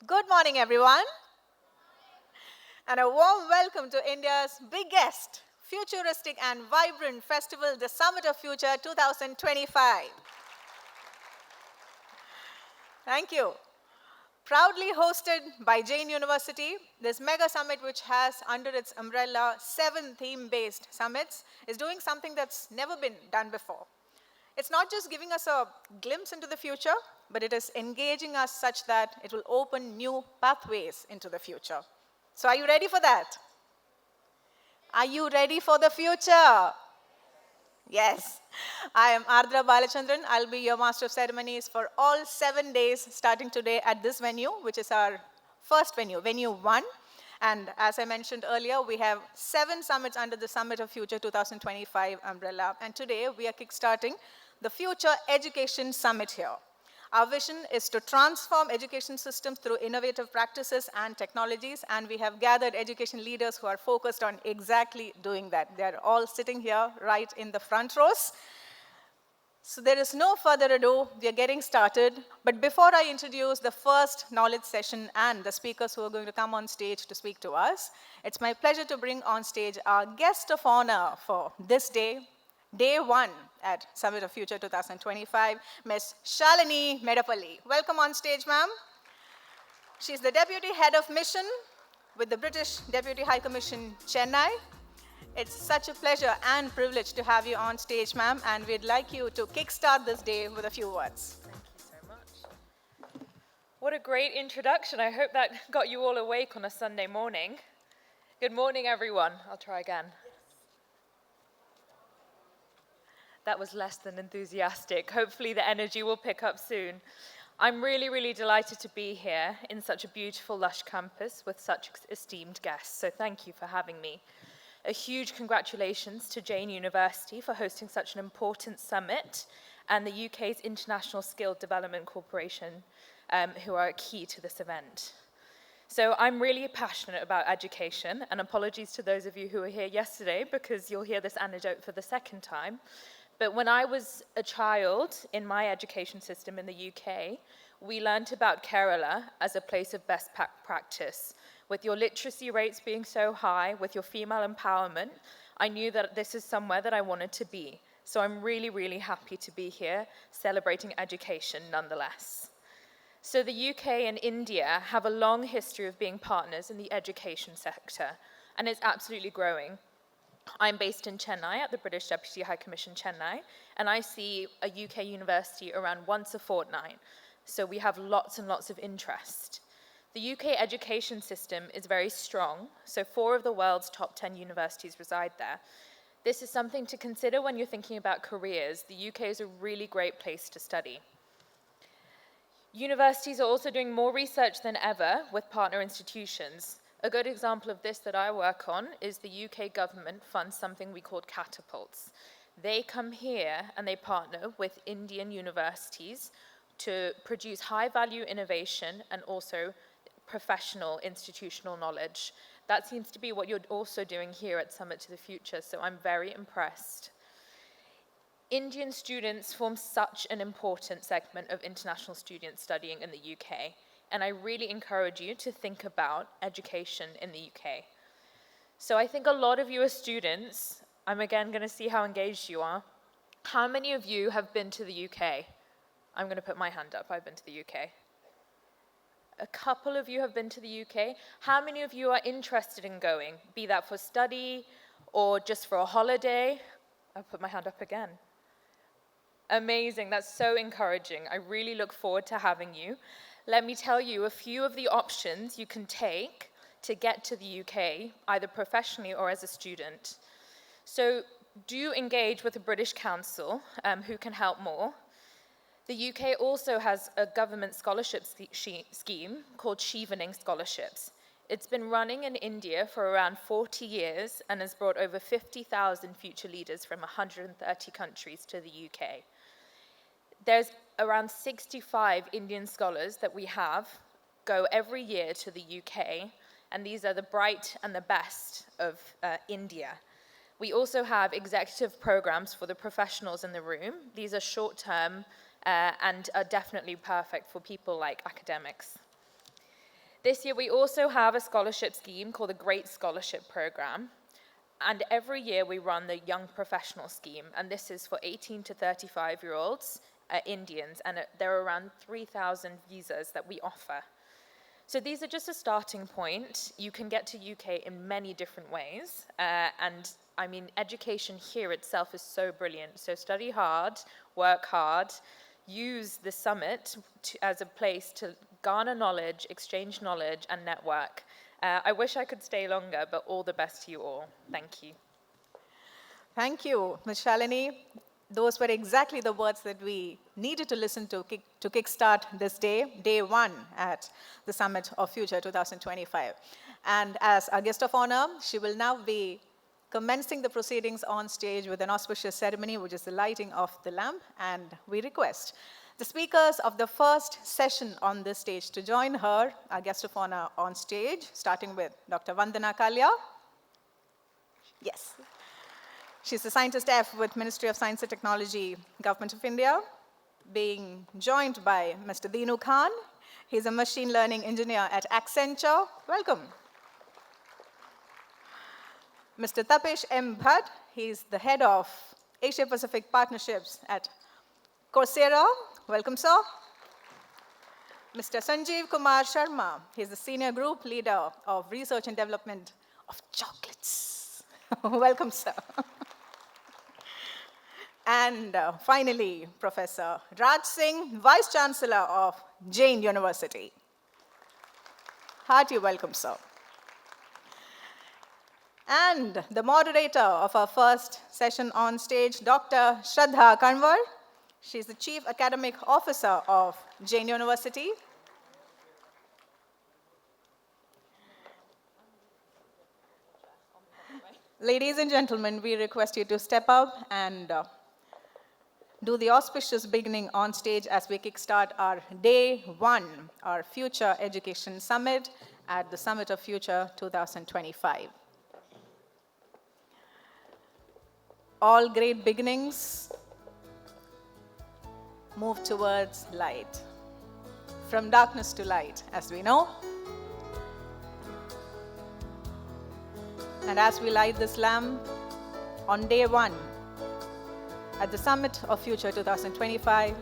Good morning, everyone, and a warm welcome to India's biggest, futuristic and vibrant festival, the Summit of Future 2025. Thank you. Proudly hosted by JAIN University, this mega summit, which has under its umbrella 7 theme-based summits, is doing something that's never been done before. It's not just giving us a glimpse into the future, but it is engaging us such that it will open new pathways into the future. So are you ready for that? Are you ready for the future? Yes. I am Ardra Balachandran. I'll be your Master of Ceremonies for all 7 days starting today at this venue, which is our first venue, Venue 1. And as I mentioned earlier, we have 7 summits under the Summit of Future 2025 umbrella. And today we are kickstarting the Future Education Summit here. Our vision is to transform education systems through innovative practices and technologies, and we have gathered education leaders who are focused on exactly doing that. They're all sitting here right in the front rows. So there is no further ado, we are getting started. But before I introduce the first knowledge session and the speakers who are going to come on stage to speak to us, it's my pleasure to bring on stage our guest of honor for this day, Day 1 at Summit of Future 2025, Ms. Shalini Medapalli. Welcome on stage, ma'am. She's the Deputy Head of Mission with the British Deputy High Commission, Chennai. It's such a pleasure and privilege to have you on stage, ma'am, and we'd like you to kickstart this day with a few words. Thank you so much. What a great introduction. I hope that got you all awake on a Sunday morning. Good morning, everyone. I'll try again. That was less than enthusiastic. Hopefully the energy will pick up soon. I'm really, really delighted to be here in such a beautiful, lush campus with such esteemed guests, so thank you for having me. A huge congratulations to JAIN University for hosting such an important summit and the UK's International Skill Development Corporation, who are key to this event. So I'm really passionate about education, and apologies to those of you who were here yesterday because you'll hear this anecdote for the second time. But when I was a child in my education system in the UK, we learnt about Kerala as a place of best practice. With your literacy rates being so high, with your female empowerment, I knew that this is somewhere that I wanted to be. So I'm really, really happy to be here celebrating education nonetheless. So the UK and India have a long history of being partners in the education sector, and it's absolutely growing. I'm based in Chennai at the British Deputy High Commission, Chennai, and I see a UK university around once a fortnight. So we have lots and lots of interest. The UK education system is very strong, so 4 of the world's top 10 universities reside there. This is something to consider when you're thinking about careers. The UK is a really great place to study. Universities are also doing more research than ever with partner institutions. A good example of this that I work on is the UK government funds something we call catapults. They come here and they partner with Indian universities to produce high-value innovation and also professional institutional knowledge. That seems to be what you're also doing here at Summit to the Future, so I'm very impressed. Indian students form such an important segment of international students studying in the UK, and I really encourage you to think about education in the UK. So I think a lot of you are students. I'm again going to see how engaged you are. How many of you have been to the UK? I'm going to put my hand up. I've been to the UK. A couple of you have been to the UK. How many of you are interested in going, be that for study or just for a holiday? I'll put my hand up again. Amazing. That's so encouraging. I really look forward to having you. Let me tell you a few of the options you can take to get to the UK, either professionally or as a student. So do engage with the British Council, who can help more. The UK also has a government scholarship scheme called Chevening Scholarships. It's been running in India for around 40 years and has brought over 50,000 future leaders from 130 countries to the UK. There's around 65 Indian scholars that we have go every year to the UK, and these are the bright and the best of India. We also have executive programs for the professionals in the room. These are short-term and are definitely perfect for people like academics. This year, we also have a scholarship scheme called the Great Scholarship Program. And every year, we run the Young Professional Scheme. And this is for 18 to 35-year-olds, Indians. And there are around 3,000 visas that we offer. So these are just a starting point. You can get to UK in many different ways. And I mean, education here itself is so brilliant. So study hard, work hard, use the summit as a place to garner knowledge, exchange knowledge, and network. I wish I could stay longer, but all the best to you all. Thank you. Thank you, Ms. Shalini. Those were exactly the words that we needed to listen to kickstart this day one at the Summit of Future 2025. And as our guest of honor, she will now be commencing the proceedings on stage with an auspicious ceremony, which is the lighting of the lamp. And we request the speakers of the first session on this stage to join her, our guest of honor, on stage, starting with Dr. Vandana Kalia. Yes. She's a scientist F with Ministry of Science and Technology, Government of India, being joined by Mr. Deenu Khan. He's a machine learning engineer at Accenture. Welcome. Mr. Tapish M. Bhatt. He's the head of Asia Pacific Partnerships at Coursera. Welcome, sir. Mr. Sanjeev Kumar Sharma. He's the senior group leader of research and development of chocolates. Welcome, sir. And finally, Professor Raj Singh, Vice Chancellor of JAIN University. Hearty welcome, sir. And the moderator of our first session on stage, Dr. Shradha Kanwar. She's the Chief Academic Officer of JAIN University. Ladies and gentlemen, we request you to step up and do the auspicious beginning on stage as we kickstart our day one, our Future Education Summit at the Summit of Future 2025. All great beginnings move towards light, from darkness to light, as we know. And as we light this lamp on day one at the Summit of Future 2025,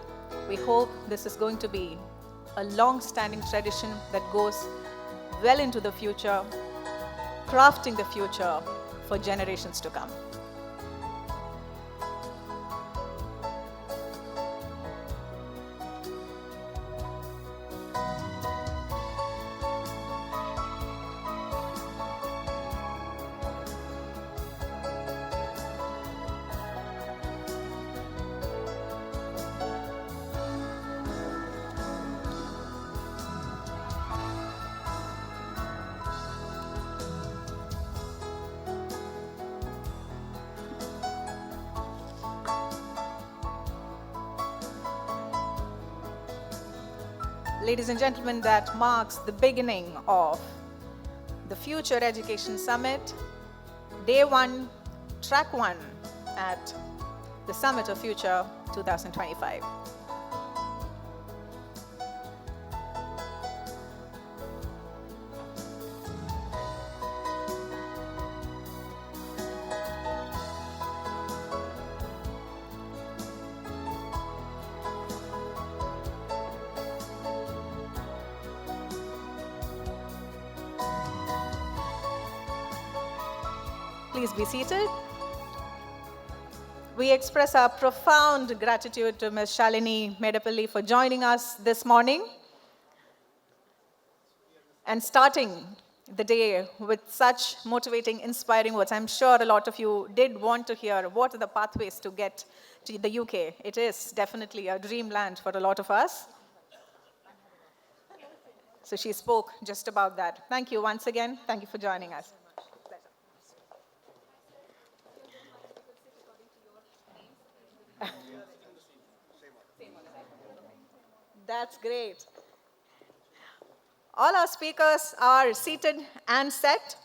we hope this is going to be a long-standing tradition that goes well into the future, crafting the future for generations to come. Ladies and gentlemen, that marks the beginning of the Future Education Summit, day one, track one at the Summit of Future 2025. Please be seated. We express our profound gratitude to Ms. Shalini Medapalli for joining us this morning and starting the day with such motivating, inspiring words. I'm sure a lot of you did want to hear what are the pathways to get to the UK. It is definitely a dreamland for a lot of us. So she spoke just about that. Thank you once again. Thank you for joining us. That's great. All our speakers are seated and set.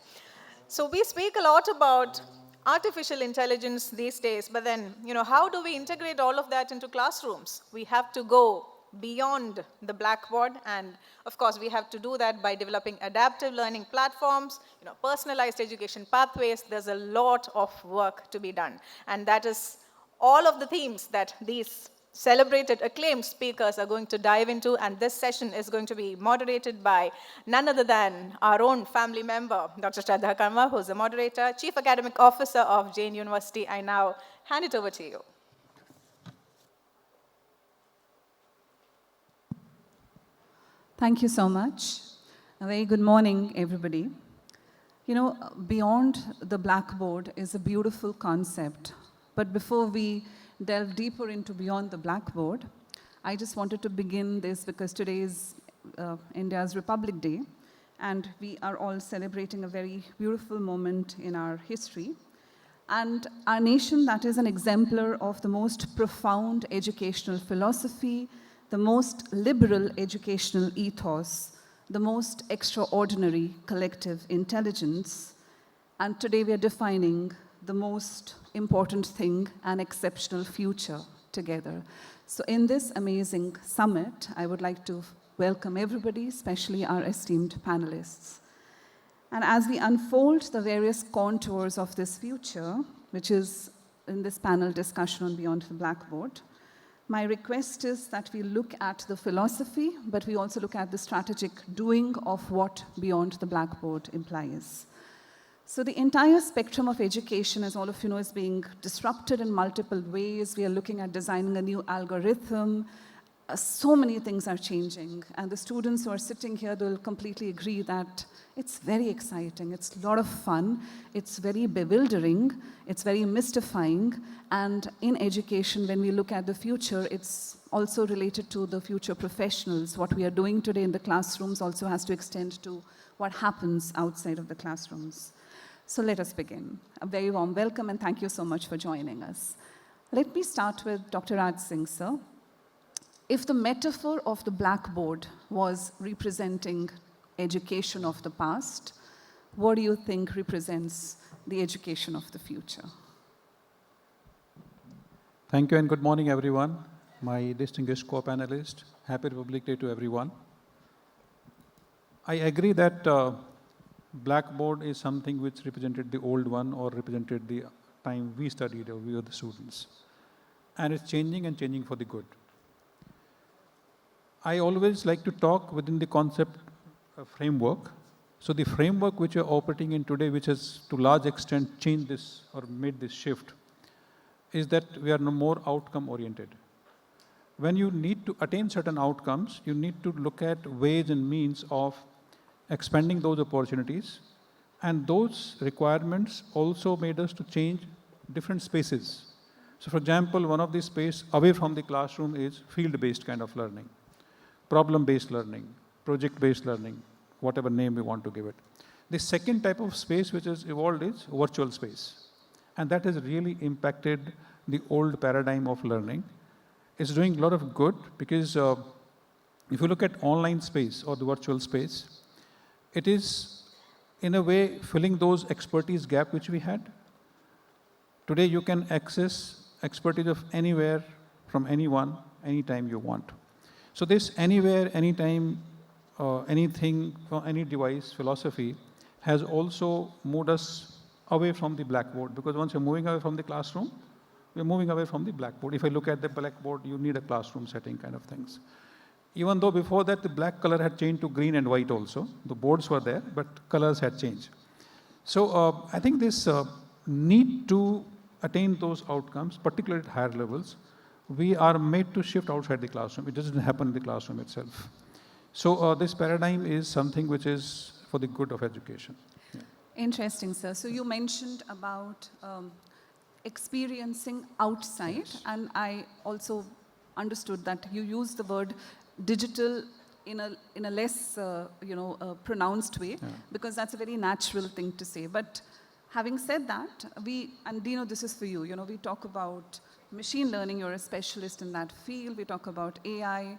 So we speak a lot about artificial intelligence these days, but then, how do we integrate all of that into classrooms? We have to go beyond the Blackboard. And of course, we have to do that by developing adaptive learning platforms, personalized education pathways. There's a lot of work to be done. And that is all of the themes that these celebrated, acclaimed speakers are going to dive into, and this session is going to be moderated by none other than our own family member, Dr. Shradha Kanwar, who's the moderator, Chief Academic Officer of JAIN University. I now hand it over to you. Thank you so much. A very good morning, everybody. Beyond the Blackboard is a beautiful concept, but before we delve deeper into beyond the Blackboard, I just wanted to begin this because today is India's Republic Day, and we are all celebrating a very beautiful moment in our history. And our nation that is an exemplar of the most profound educational philosophy, the most liberal educational ethos, the most extraordinary collective intelligence, and today we are defining the most important thing, an exceptional future together. So in this amazing summit, I would like to welcome everybody, especially our esteemed panelists. And as we unfold the various contours of this future, which is in this panel discussion on Beyond the Blackboard, my request is that we look at the philosophy, but we also look at the strategic doing of what Beyond the Blackboard implies. So the entire spectrum of education, as all of you know, is being disrupted in multiple ways. We are looking at designing a new algorithm. So many things are changing. And the students who are sitting here, they'll completely agree that it's very exciting. It's a lot of fun. It's very bewildering. It's very mystifying. And in education, when we look at the future, it's also related to the future professionals. What we are doing today in the classrooms also has to extend to what happens outside of the classrooms. So let us begin. A very warm welcome, and thank you so much for joining us. Let me start with Dr. Singh, sir. If the metaphor of the Blackboard was representing education of the past, what do you think represents the education of the future? Thank you and good morning, everyone. My distinguished co-panelist, happy Republic Day to everyone. I agree that Blackboard is something which represented the old one or represented the time we studied or we were the students. And it's changing and changing for the good. I always like to talk within the concept of framework. So the framework which we're operating in today, which has to large extent changed this or made this shift, is that we are no more outcome oriented. When you need to attain certain outcomes, you need to look at ways and means of expanding those opportunities. And those requirements also made us to change different spaces. So for example, one of the space away from the classroom is field-based kind of learning, problem-based learning, project-based learning, whatever name we want to give it. The second type of space which has evolved is virtual space. And that has really impacted the old paradigm of learning. It's doing a lot of good because if you look at online space or the virtual space, it is in a way filling those expertise gap which we had. Today you can access expertise of anywhere, from anyone, anytime you want. So this anywhere, anytime, anything, from any device philosophy has also moved us away from the Blackboard, because once you're moving away from the classroom, we're moving away from the Blackboard. If I look at the Blackboard, you need a classroom setting kind of things. Even though before that the black color had changed to green and white also. The boards were there, but colors had changed. So I think this need to attain those outcomes, particularly at higher levels, we are made to shift outside the classroom. It doesn't happen in the classroom itself. So this paradigm is something which is for the good of education. Yeah. Interesting, sir. So you mentioned about experiencing outside, yes. And I also understood that you used the word digital in a less pronounced way, yeah. Because that's a very natural thing to say. But having said that, and Deenu, this is for you. We talk about machine learning. You're a specialist in that field. We talk about AI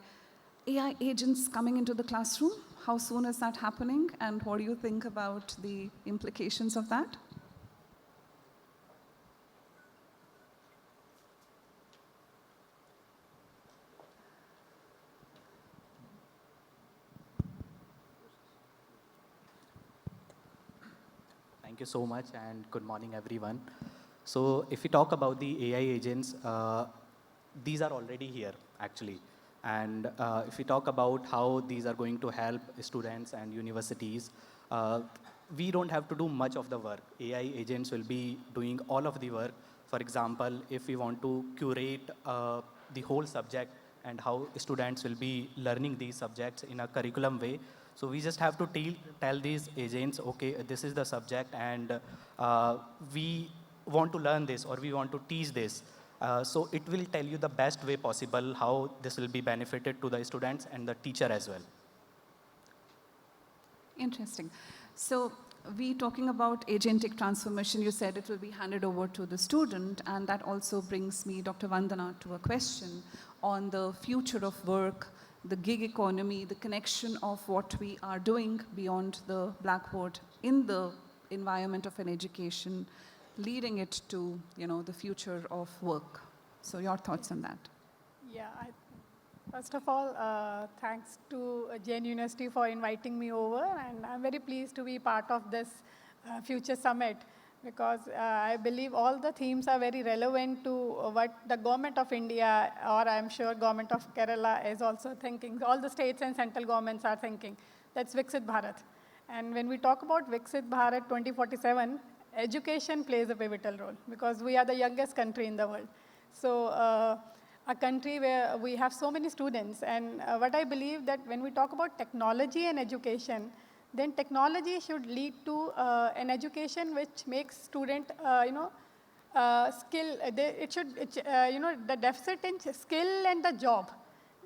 agents coming into the classroom. How soon is that happening? And what do you think about the implications of that? you so much, and good morning, everyone. So if we talk about the AI agents, these are already here, actually. And if we talk about how these are going to help students and universities, we don't have to do much of the work. AI agents will be doing all of the work. For example, if we want to curate the whole subject and how students will be learning these subjects in a curriculum way, so we just have to tell these agents, okay, this is the subject, and we want to learn this or we want to teach this. So it will tell you the best way possible how this will be benefited to the students and the teacher as well. Interesting. So we talking about agentic transformation, you said it will be handed over to the student, and that also brings me, Dr. Vandana, to a question on the future of work, the gig economy, the connection of what we are doing beyond the Blackboard in the environment of an education, leading it to, the future of work. So your thoughts on that? Yeah, first of all, thanks to JAIN University for inviting me over, and I'm very pleased to be part of this Future Summit, because I believe all the themes are very relevant to what the government of India, or I'm sure government of Kerala is also thinking. All the states and central governments are thinking. That's Viksit Bharat. And when we talk about Viksit Bharat 2047, education plays a pivotal role, because we are the youngest country in the world. So a country where we have so many students, and what I believe that when we talk about technology and education, then technology should lead to an education which makes student, skill. The deficit in skill and the job,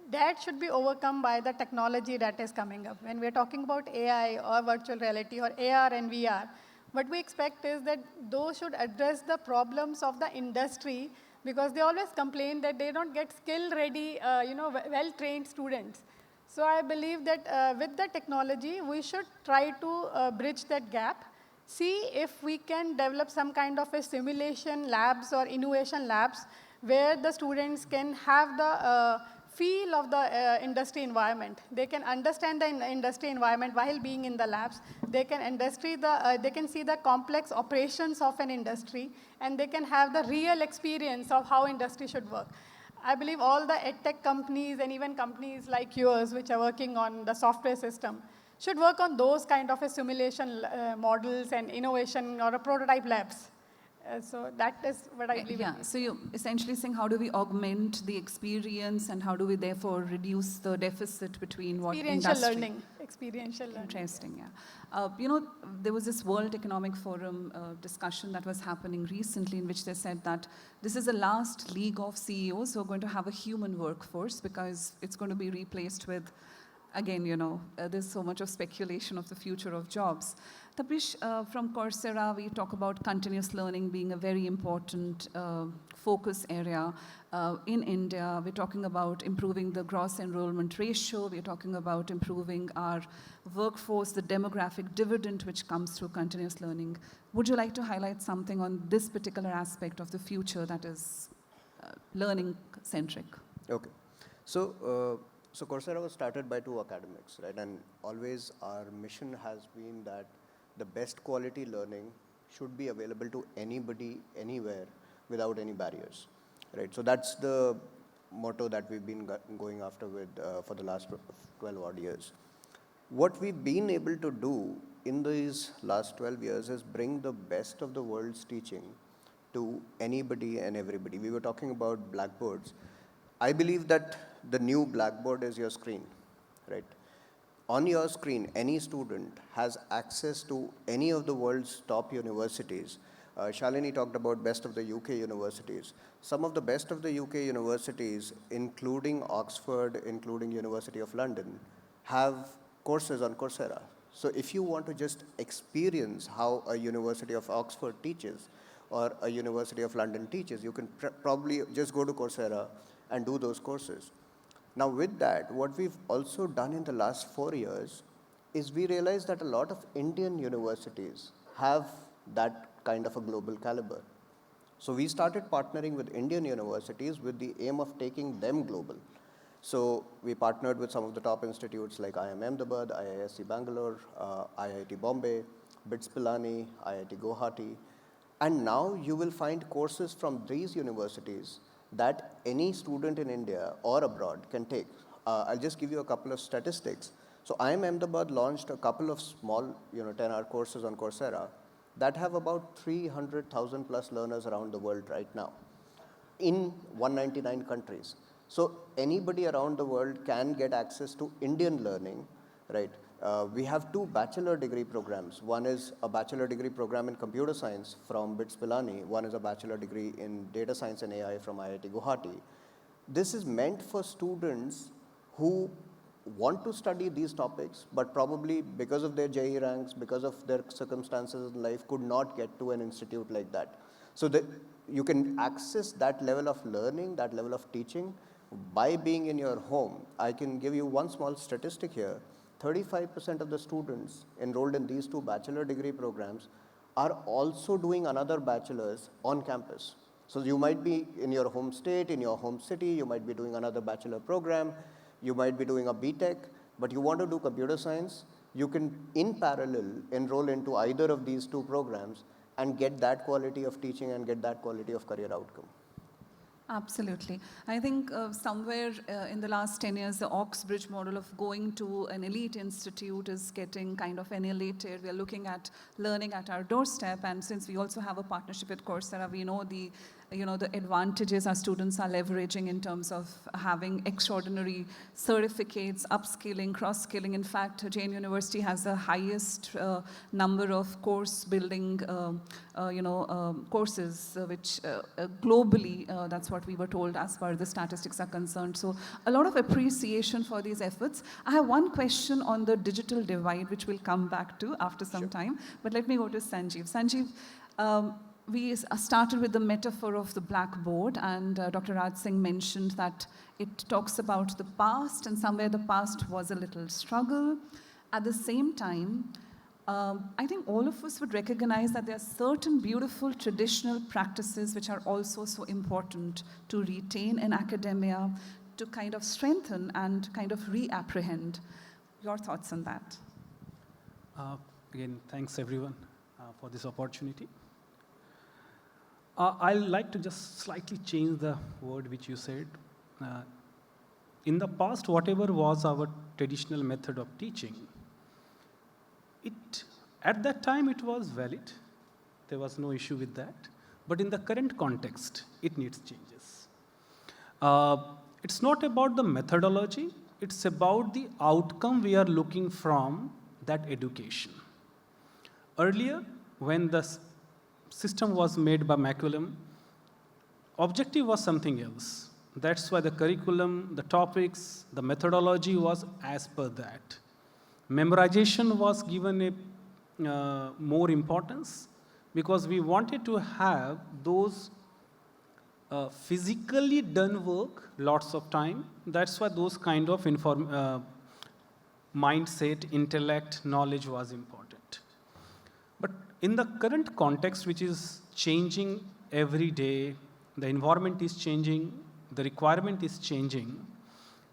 that should be overcome by the technology that is coming up. When we're talking about AI or virtual reality or AR and VR, what we expect is that those should address the problems of the industry, because they always complain that they don't get skill-ready, well-trained students. So I believe that with the technology, we should try to bridge that gap, see if we can develop some kind of a simulation labs or innovation labs where the students can have the feel of the industry environment. They can understand the industry environment while being in the labs. They can they can see the complex operations of an industry, and they can have the real experience of how industry should work. I believe all the edtech companies and even companies like yours, which are working on the software system, should work on those kind of a simulation models and innovation or a prototype labs. So that is what I believe. Yeah, so you're essentially saying how do we augment the experience, and how do we therefore reduce the deficit between what industry? Experiential learning. Interesting, yeah. There was this World Economic Forum discussion that was happening recently, in which they said that this is the last league of CEOs who are going to have a human workforce, because it's going to be replaced with, again, there's so much of speculation of the future of jobs. Tapish, from Coursera, we talk about continuous learning being a very important focus area. In India, we're talking about improving the gross enrollment ratio. We're talking about improving our workforce, the demographic dividend which comes through continuous learning. Would you like to highlight something on this particular aspect of the future that is learning-centric? Okay. So Coursera was started by 2 academics, right? And always our mission has been that the best quality learning should be available to anybody, anywhere, without any barriers, right? So that's the motto that we've been going after with for the last 12 odd years. What we've been able to do in these last 12 years is bring the best of the world's teaching to anybody and everybody. We were talking about blackboards. I believe that the new Blackboard is your screen, right? On your screen, any student has access to any of the world's top universities. Shalini talked about best of the UK universities. Some of the best of the UK universities, including Oxford, including University of London, have courses on Coursera. So if you want to just experience how a University of Oxford teaches or a University of London teaches, you can probably just go to Coursera and do those courses. Now with that, what we've also done in the last 4 years is we realized that a lot of Indian universities have that kind of a global caliber. So we started partnering with Indian universities with the aim of taking them global. So we partnered with some of the top institutes like IIM Ahmedabad, IISc Bangalore, IIT Bombay, BITS Pilani, IIT Guwahati. And now you will find courses from these universities that any student in India or abroad can take. I'll just give you a couple of statistics. So IIM Ahmedabad launched a couple of small, 10-hour courses on Coursera that have about 300,000 plus learners around the world right now in 199 countries. So anybody around the world can get access to Indian learning, right? We have 2 bachelor degree programs. One is a bachelor degree program in computer science from BITS Pilani. One is a bachelor degree in data science and AI from IIT Guwahati. This is meant for students who want to study these topics, but probably because of their JEE ranks, because of their circumstances in life, could not get to an institute like that. So that you can access that level of learning, that level of teaching by being in your home. I can give you one small statistic here. 35% of the students enrolled in these 2 bachelor degree programs are also doing another bachelor's on campus. So you might be in your home state, in your home city, you might be doing another bachelor program, you might be doing a BTech, but you want to do computer science, you can in parallel enroll into either of these 2 programs and get that quality of teaching and get that quality of career outcome. Absolutely. I think somewhere in the last 10 years, the Oxbridge model of going to an elite institute is getting kind of annihilated. We are looking at learning at our doorstep, and since we also have a partnership with Coursera, we know the advantages our students are leveraging in terms of having extraordinary certificates, upskilling, cross-skilling. In fact, JAIN University has the highest number of course building, courses, which globally, that's what we were told as far as the statistics are concerned. So a lot of appreciation for these efforts. I have one question on the digital divide, which we'll come back to after some time, but let me go to Sanjeev. Sanjeev, we started with the metaphor of the blackboard, and Dr. Raj Singh mentioned that it talks about the past, and somewhere the past was a little struggle. At the same time, I think all of us would recognize that there are certain beautiful traditional practices which are also so important to retain in academia, to kind of strengthen and kind of reapprehend. Your thoughts on that? Again, thanks everyone for this opportunity. I'd like to just slightly change the word which you said. In the past, whatever was our traditional method of teaching, at that time it was valid. There was no issue with that. But in the current context, it needs changes. It's not about the methodology, it's about the outcome we are looking from that education. Earlier, when the system was made by Maculum, objective was something else. That's why the curriculum, the topics, the methodology was as per that. Memorization was given a more importance because we wanted to have those physically done work lots of time. That's why those kind of mindset, intellect, knowledge was important. But in the current context, which is changing every day, the environment is changing, the requirement is changing.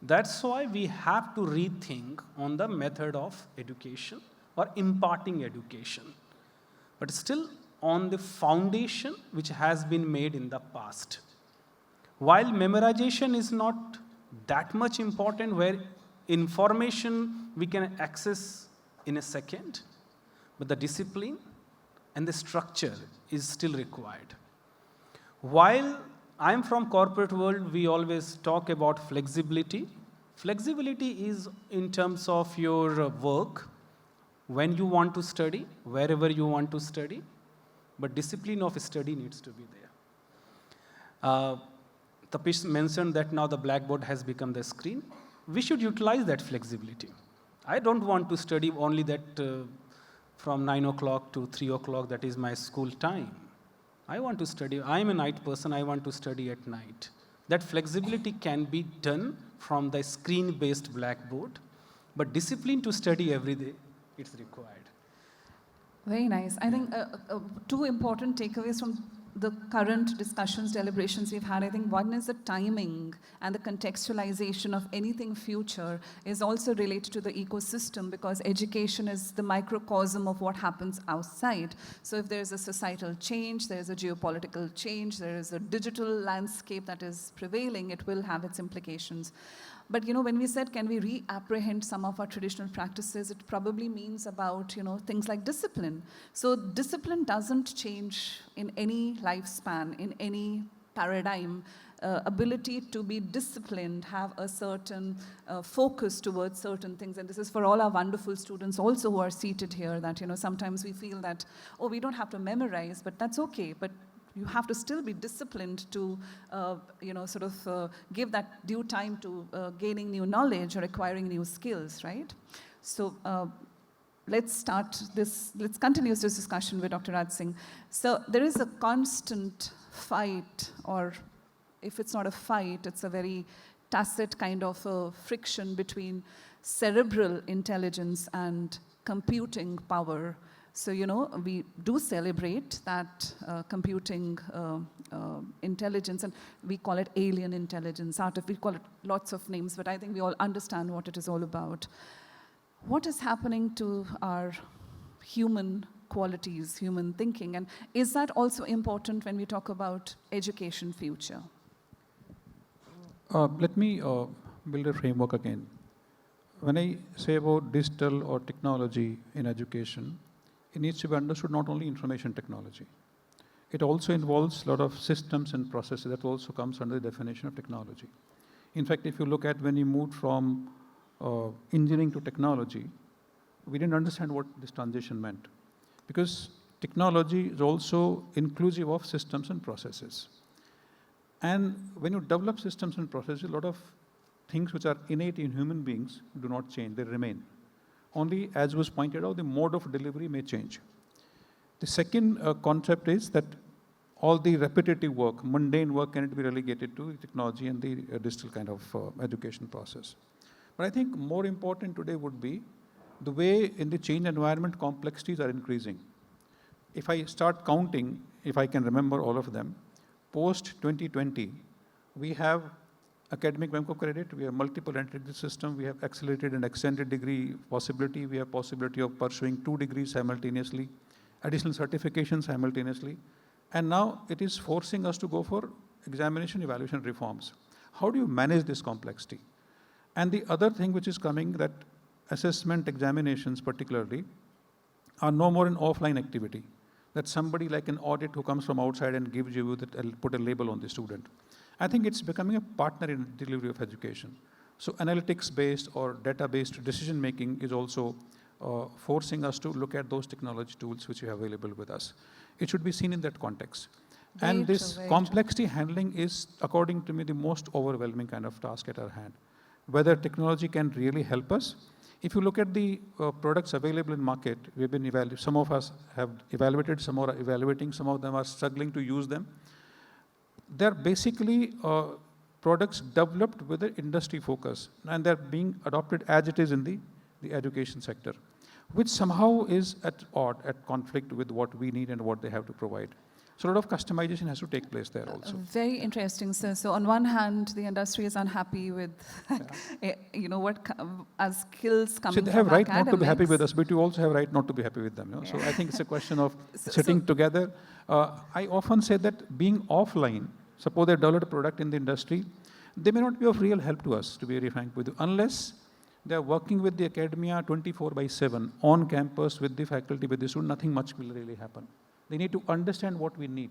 That's why we have to rethink on the method of education or imparting education. But still on the foundation which has been made in the past. While memorization is not that much important, where information we can access in a second, but the discipline and the structure is still required. While I'm from corporate world, we always talk about flexibility. Flexibility is in terms of your work, when you want to study, wherever you want to study, but discipline of study needs to be there. Tapish mentioned that now the Blackboard has become the screen. We should utilize that flexibility. I don't want to study only that from 9 o'clock to 3 o'clock, that is my school time. I want to study, I'm a night person, I want to study at night. That flexibility can be done from the screen-based Blackboard, but discipline to study every day, it's required. Very nice. I think 2 important takeaways from the current discussions, deliberations we've had, I think one is the timing and the contextualization of anything future is also related to the ecosystem, because education is the microcosm of what happens outside. So if there's a societal change, there's a geopolitical change, there is a digital landscape that is prevailing, it will have its implications. But when we said, can we reapprehend some of our traditional practices, it probably means about things like discipline. So discipline doesn't change in any lifespan, in any paradigm. Ability to be disciplined, have a certain focus towards certain things. And this is for all our wonderful students also who are seated here, that sometimes we feel that, oh, we don't have to memorize, but that's okay. But you have to still be disciplined to, give that due time to gaining new knowledge or acquiring new skills, right? So let's continue this discussion with Dr. Raj Singh. So there is a constant fight, or if it's not a fight, it's a very tacit kind of a friction between cerebral intelligence and computing power. So, we do celebrate that computing intelligence, and we call it alien intelligence, we call it lots of names, but I think we all understand what it is all about. What is happening to our human qualities, human thinking, and is that also important when we talk about education future? Let me build a framework again. When I say about digital or technology in education, it needs to be understood not only information technology. It also involves a lot of systems and processes that also comes under the definition of technology. In fact, if you look at when you moved from engineering to technology, we didn't understand what this transition meant, because technology is also inclusive of systems and processes. And when you develop systems and processes, a lot of things which are innate in human beings do not change, they remain. Only, as was pointed out, the mode of delivery may change. The second concept is that all the repetitive work, mundane work, cannot be relegated to technology and the digital kind of education process. But I think more important today would be the way in the change environment complexities are increasing. If I start counting, if I can remember all of them, post-2020, we have academic Bangkok credit, we have multiple entry system, we have accelerated and extended degree possibility, we have possibility of pursuing 2 degrees simultaneously, additional certification simultaneously, and now it is forcing us to go for examination evaluation reforms. How do you manage this complexity? And the other thing which is coming, that assessment examinations particularly are no more an offline activity, that somebody like an audit who comes from outside and gives you that, put a label on the student. I think it's becoming a partner in the delivery of education. So analytics-based or data-based decision-making is also forcing us to look at those technology tools which we have available with us. It should be seen in that context. And this complexity handling is, according to me, the most overwhelming kind of task at our hand. Whether technology can really help us. If you look at the products available in market, we've been some of us have evaluated, some are evaluating, some of them are struggling to use them. They're basically products developed with an industry focus, and they're being adopted as it is in the education sector, which somehow is at conflict with what we need and what they have to provide. So a lot of customization has to take place there also. Very interesting, sir. So on one hand, the industry is unhappy with, as skills coming from academics. So they have right not to be happy with us, but you also have right not to be happy with them. Yeah. So I think it's a question of sitting together. I often say that being offline, suppose they develop a product in the industry, they may not be of real help to us, to be very frank with you, unless they are working with the academia 24/7 on campus with the faculty, with the student, nothing much will really happen. They need to understand what we need,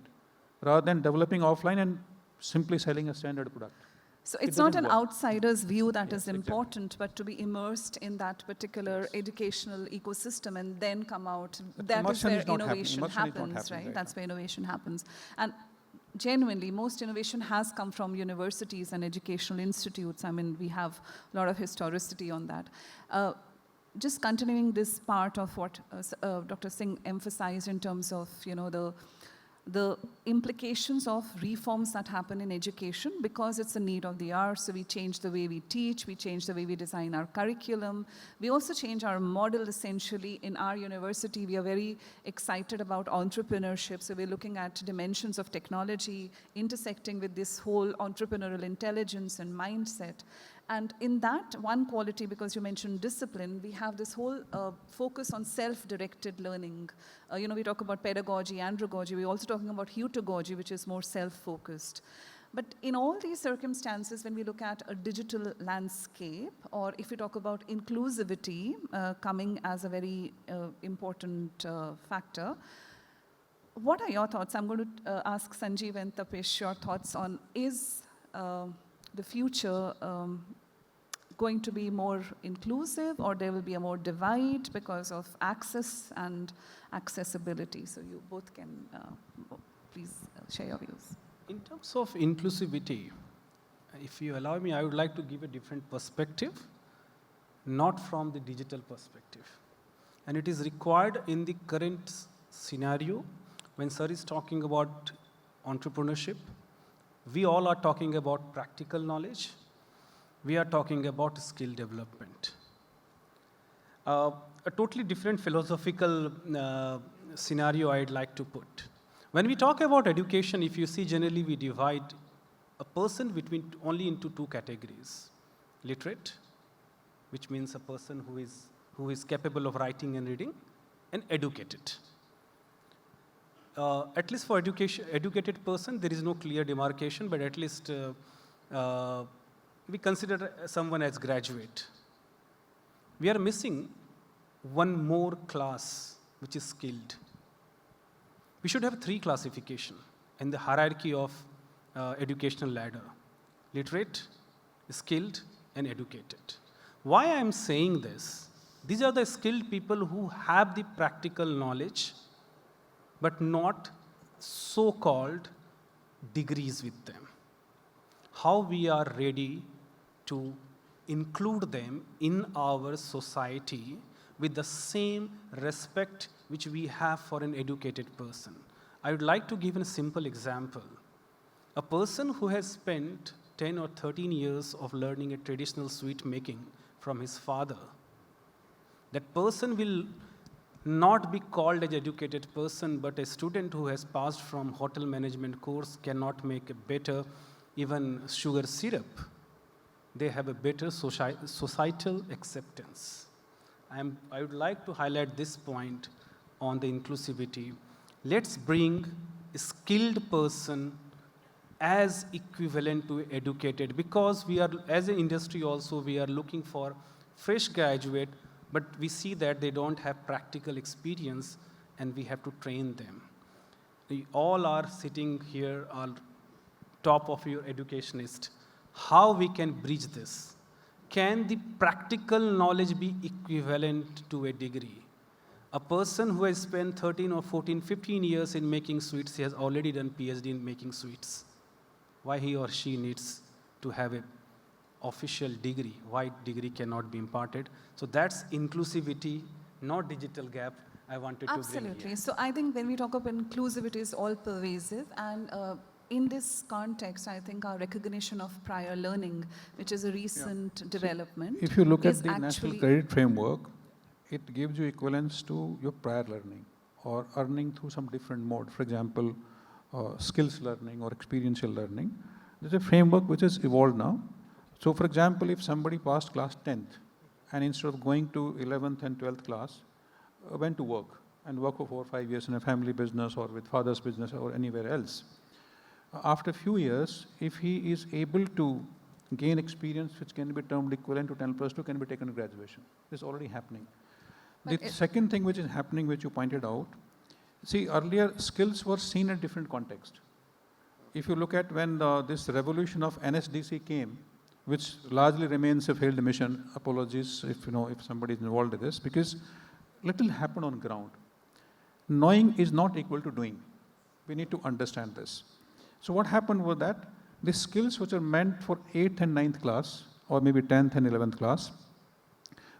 rather than developing offline and simply selling a standard product. So it's not an outsider's view that is important, but to be immersed in that particular educational ecosystem and then come out. That is where innovation happens, right? That's where innovation happens. And genuinely, most innovation has come from universities and educational institutes. I mean, we have a lot of historicity on that. Just continuing this part of what Dr. Singh emphasized in terms of, the the implications of reforms that happen in education because it's a need of the hour. So we change the way we teach, we change the way we design our curriculum. We also change our model essentially in our university. We are very excited about entrepreneurship. So we're looking at dimensions of technology intersecting with this whole entrepreneurial intelligence and mindset. And in that one quality, because you mentioned discipline, we have this whole focus on self-directed learning. We talk about pedagogy, andragogy. We're also talking about heutagogy, which is more self-focused. But in all these circumstances, when we look at a digital landscape, or if we talk about inclusivity coming as a very important factor, what are your thoughts? I'm going to ask Sanjeev and Tapish your thoughts on, is the future going to be more inclusive, or there will be a more divide because of access and accessibility? So you both can please share your views. In terms of inclusivity, if you allow me, I would like to give a different perspective, not from the digital perspective. And it is required in the current scenario when sir is talking about entrepreneurship. We all are talking about practical knowledge. We are talking about skill development. A totally different philosophical scenario I'd like to put. When we talk about education, if you see, generally we divide a person only into two categories. Literate, which means a person who is capable of writing and reading, and educated. At least for educated person, there is no clear demarcation, but at least we consider someone as graduate. We are missing one more class, which is skilled. We should have three classification in the hierarchy of educational ladder: literate, skilled, and educated. Why I am saying this? These are the skilled people who have the practical knowledge, but not so-called degrees with them. How we are ready to include them in our society with the same respect which we have for an educated person. I would like to give a simple example. A person who has spent 10 or 13 years of learning a traditional sweet making from his father, that person will not be called an educated person, but a student who has passed from hotel management course cannot make a better even sugar syrup. They have a better societal acceptance. I would like to highlight this point on the inclusivity. Let's bring a skilled person as equivalent to educated, because we are, as an industry also, we are looking for fresh graduate, but we see that they don't have practical experience and we have to train them. We all are sitting here on top of your educationist. How we can bridge this? Can the practical knowledge be equivalent to a degree? A person who has spent 13 or 14, 15 years in making sweets, he has already done PhD in making sweets. Why he or she needs to have an official degree? Why degree cannot be imparted? So that's inclusivity, not digital gap. I wanted to bring here. Absolutely. So I think when we talk about inclusivity, is all pervasive, and in this context, I think our recognition of prior learning, which is a recent development, if you look at the actually National Credit Framework, it gives you equivalence to your prior learning or earning through some different mode. For example, skills learning or experiential learning. There's a framework which has evolved now. So for example, if somebody passed class 10th and instead of going to 11th and 12th class, went to work and work for 4 or 5 years in a family business or with father's business or anywhere else, after a few years, if he is able to gain experience which can be termed equivalent to 10 plus 2, can be taken to graduation. This is already happening. The second thing which is happening, which you pointed out, see, earlier skills were seen in different context. If you look at when this revolution of NSDC came, which largely remains a failed mission, apologies if somebody is involved in this, because little happened on ground. Knowing is not equal to doing. We need to understand this. So what happened was that the skills which are meant for 8th and 9th class, or maybe 10th and 11th class,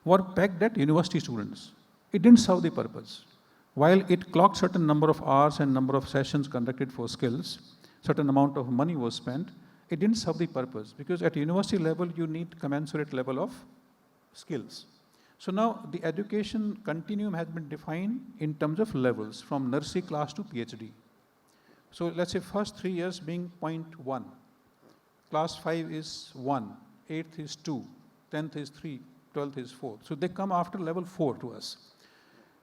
were pegged at university students. It didn't serve the purpose. While it clocked certain number of hours and number of sessions conducted for skills, certain amount of money was spent, it didn't serve the purpose, because at university level, you need commensurate level of skills. So now the education continuum has been defined in terms of levels from nursery class to PhD. So let's say first 3 years being 0.1, class 5 is 1, 8th is 2, 10th is 3, 12th is 4. So they come after level 4 to us.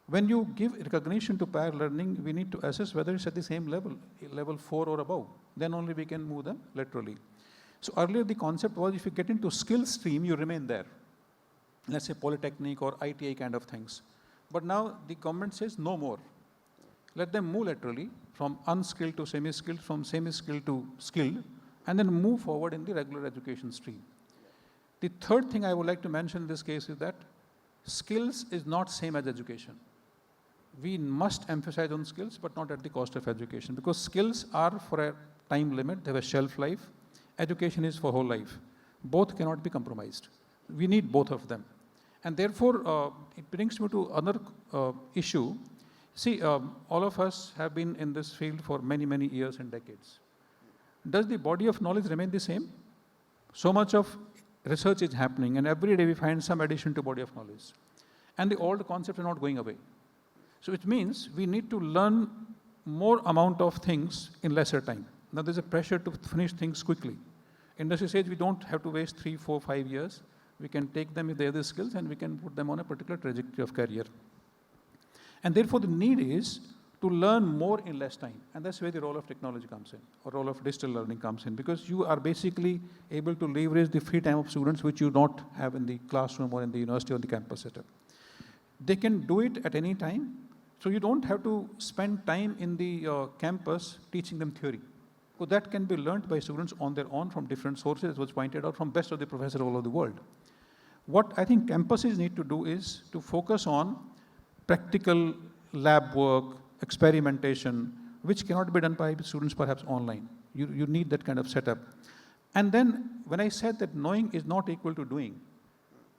When you give recognition to prior learning, we need to assess whether it's at the same level, level 4 or above. Then only we can move them laterally. So earlier the concept was if you get into skill stream, you remain there. Let's say polytechnic or ITI kind of things. But now the government says no more. Let them move laterally from unskilled to semi-skilled, from semi-skilled to skilled, and then move forward in the regular education stream. The third thing I would like to mention in this case is that skills is not same as education. We must emphasize on skills, but not at the cost of education, because skills are for a time limit, they have a shelf life. Education is for whole life. Both cannot be compromised. We need both of them. And therefore, it brings me to another issue. See, all of us have been in this field for many, many years and decades. Does the body of knowledge remain the same? So much of research is happening, and every day we find some addition to body of knowledge. And the old concepts are not going away. So it means we need to learn more amount of things in lesser time. Now there's a pressure to finish things quickly. Industry says we don't have to waste 3, 4, 5 years. We can take them if they have the skills and we can put them on a particular trajectory of career. And therefore the need is to learn more in less time. And that's where the role of technology comes in, or role of digital learning comes in, because you are basically able to leverage the free time of students which you don't have in the classroom or in the university or the campus setup. They can do it at any time. So you don't have to spend time in the campus teaching them theory. So that can be learned by students on their own from different sources, as was pointed out, from best of the professors all over the world. What I think campuses need to do is to focus on practical lab work, experimentation, which cannot be done by students perhaps online. You need that kind of setup. And then when I said that knowing is not equal to doing,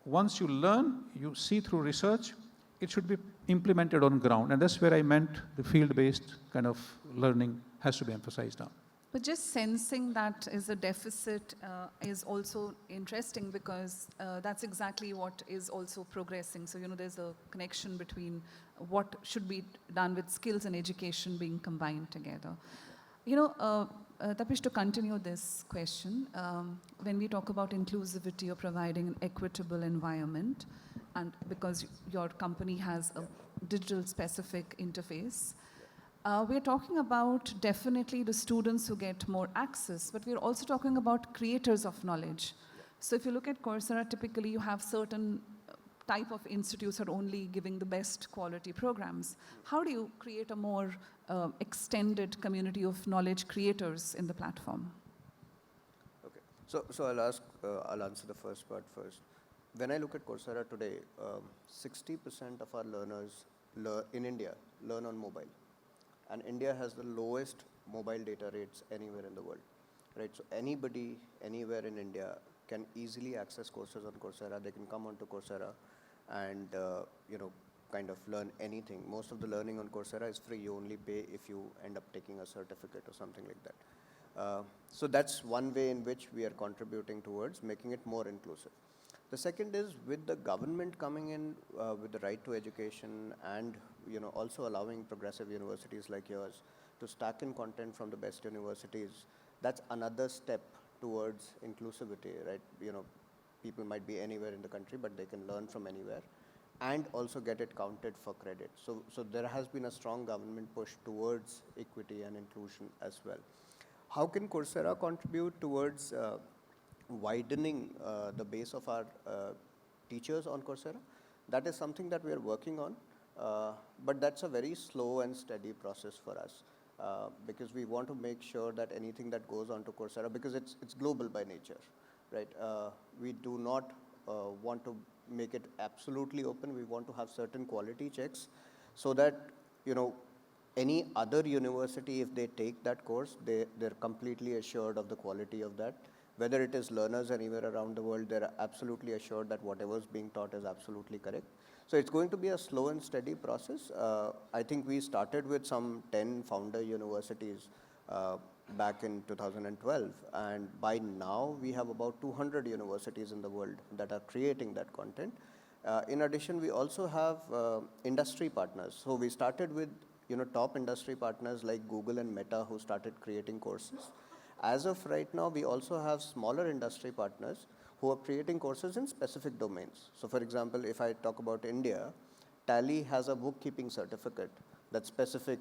once you learn, you see through research, it should be implemented on ground. And that's where I meant the field-based kind of learning has to be emphasized now. But just sensing that is a deficit is also interesting, because that's exactly what is also progressing. So, there's a connection between what should be done with skills and education being combined together. Tapish, to continue this question, when we talk about inclusivity or providing an equitable environment, and because your company has a digital specific interface, we're talking about definitely the students who get more access, but we're also talking about creators of knowledge. So if you look at Coursera, typically you have certain type of institutes that are only giving the best quality programs. How do you create a more extended community of knowledge creators in the platform? Okay, so I'll answer the first part first. When I look at Coursera today, 60% of our learners in India learn on mobile. And India has the lowest mobile data rates anywhere in the world, right? So anybody, anywhere in India can easily access courses on Coursera. They can come onto Coursera and, kind of learn anything. Most of the learning on Coursera is free. You only pay if you end up taking a certificate or something like that. So that's one way in which we are contributing towards making it more inclusive. The second is with the government coming in with the right to education and also allowing progressive universities like yours to stack in content from the best universities. That's another step towards inclusivity, right? People might be anywhere in the country, but they can learn from anywhere and also get it counted for credit. So there has been a strong government push towards equity and inclusion as well. How can Coursera contribute towards widening the base of our teachers on Coursera? That is something that we are working on, but that's a very slow and steady process for us because we want to make sure that anything that goes onto Coursera, because it's global by nature, right? We do not want to make it absolutely open. We want to have certain quality checks so that, any other university, if they take that course, they're completely assured of the quality of that. Whether it is learners anywhere around the world, they're absolutely assured that whatever is being taught is absolutely correct. So it's going to be a slow and steady process. I think we started with some 10 founder universities back in 2012, and by now we have about 200 universities in the world that are creating that content. In addition, we also have industry partners. So we started with top industry partners like Google and Meta, who started creating courses. As of right now, we also have smaller industry partners who are creating courses in specific domains. So for example, if I talk about India, Tally has a bookkeeping certificate that's specific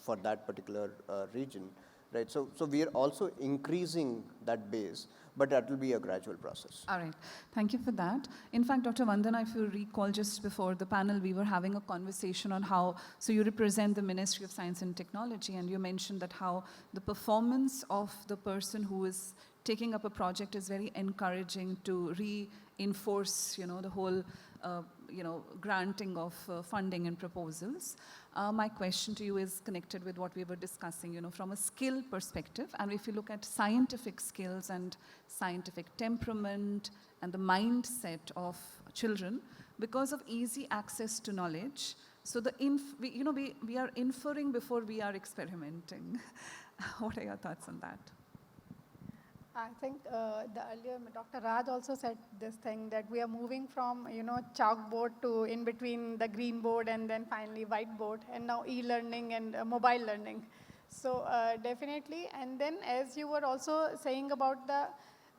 for that particular region. Right, so we are also increasing that base, but that will be a gradual process. All right, thank you for that. In fact, Dr. Vandana, if you recall, just before the panel, we were having a conversation on how, so you represent the Ministry of Science and Technology, and you mentioned that how the performance of the person who is taking up a project is very encouraging to reinforce, the whole, granting of funding and proposals. My question to you is connected with what we were discussing, from a skill perspective. And if you look at scientific skills and scientific temperament and the mindset of children, because of easy access to knowledge, so we are inferring before we are experimenting. What are your thoughts on that? I think the earlier Dr. Raj also said this thing that we are moving from chalkboard to in between the green board and then finally whiteboard, and now e-learning and mobile learning. So definitely, and then as you were also saying about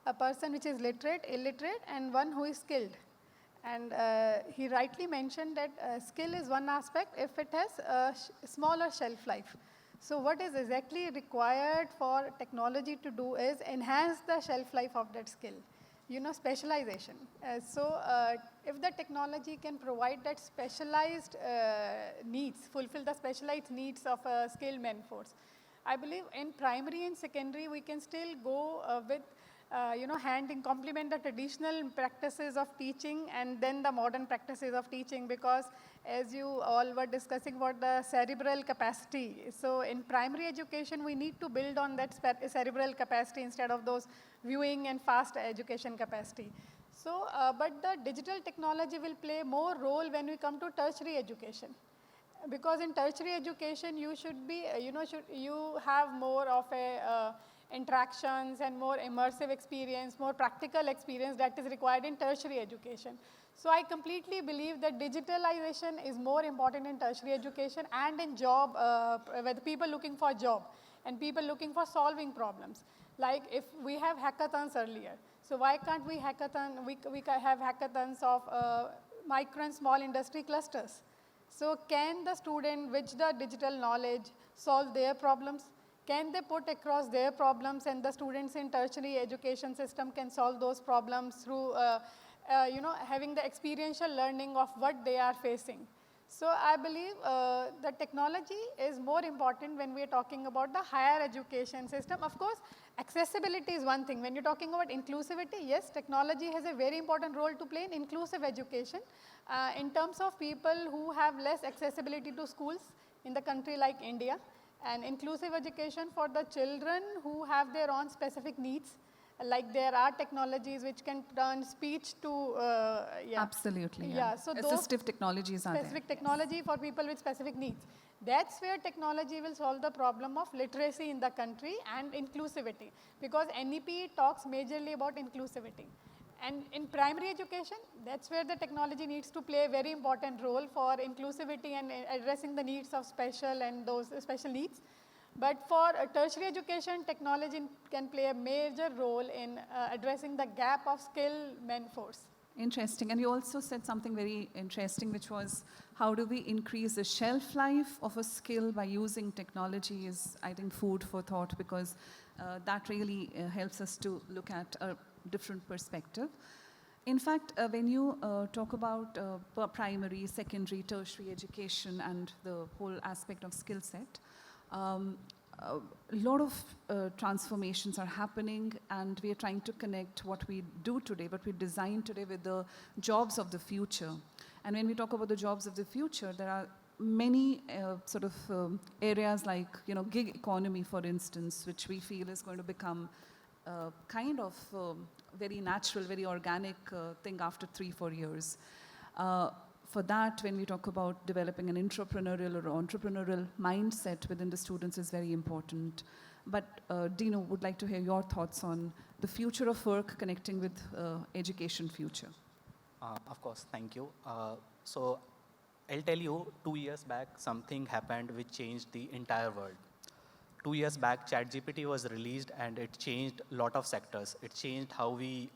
a person which is literate, illiterate, and one who is skilled. And he rightly mentioned that skill is one aspect if it has a smaller shelf life. So what is exactly required for technology to do is enhance the shelf life of that skill, specialization. If the technology can provide that specialized needs, fulfill the specialized needs of a skilled manforce, I believe in primary and secondary we can still go with hand in complement the traditional practices of teaching and then the modern practices of teaching, because as you all were discussing about the cerebral capacity. So in primary education, we need to build on that cerebral capacity instead of those viewing and fast education capacity. So, but the digital technology will play more role when we come to tertiary education. Because in tertiary education, you should be, you have more of a interactions and more immersive experience, more practical experience that is required in tertiary education. So I completely believe that digitalization is more important in tertiary education and in job, with people looking for a job and people looking for solving problems. Like if we have hackathons earlier, so why can't we have hackathons of micro and small industry clusters? So can the student with the digital knowledge solve their problems? Can they put across their problems, and the students in tertiary education system can solve those problems through having the experiential learning of what they are facing. So I believe the technology is more important when we are talking about the higher education system. Of course, accessibility is one thing. When you're talking about inclusivity, yes, technology has a very important role to play in inclusive education in terms of people who have less accessibility to schools in the country like India, and inclusive education for the children who have their own specific needs. Like there are technologies which can turn speech to, Absolutely, yeah. So assistive technologies are there. Specific technology for people with specific needs. That's where technology will solve the problem of literacy in the country and inclusivity, because NEP talks majorly about inclusivity. And in primary education, that's where the technology needs to play a very important role for inclusivity and addressing the needs of special and those special needs. But for tertiary education, technology can play a major role in addressing the gap of skill manforce. Interesting. And you also said something very interesting, which was how do we increase the shelf life of a skill by using technology is, I think, food for thought, because that really helps us to look at a different perspective. In fact, when you talk about primary, secondary, tertiary education and the whole aspect of skill set, a lot of transformations are happening, and we are trying to connect what we do today, what we design today, with the jobs of the future. And when we talk about the jobs of the future, there are many areas like, gig economy, for instance, which we feel is going to become kind of very natural, very organic thing after 3-4 years. for that, when we talk about developing an entrepreneurial or entrepreneurial mindset within the students is very important. But Deenu, would like to hear your thoughts on the future of work connecting with education future. Of course, thank you. So I'll tell you, 2 years back, something happened which changed the entire world. 2 years back, ChatGPT was released and it changed a lot of sectors. It changed how we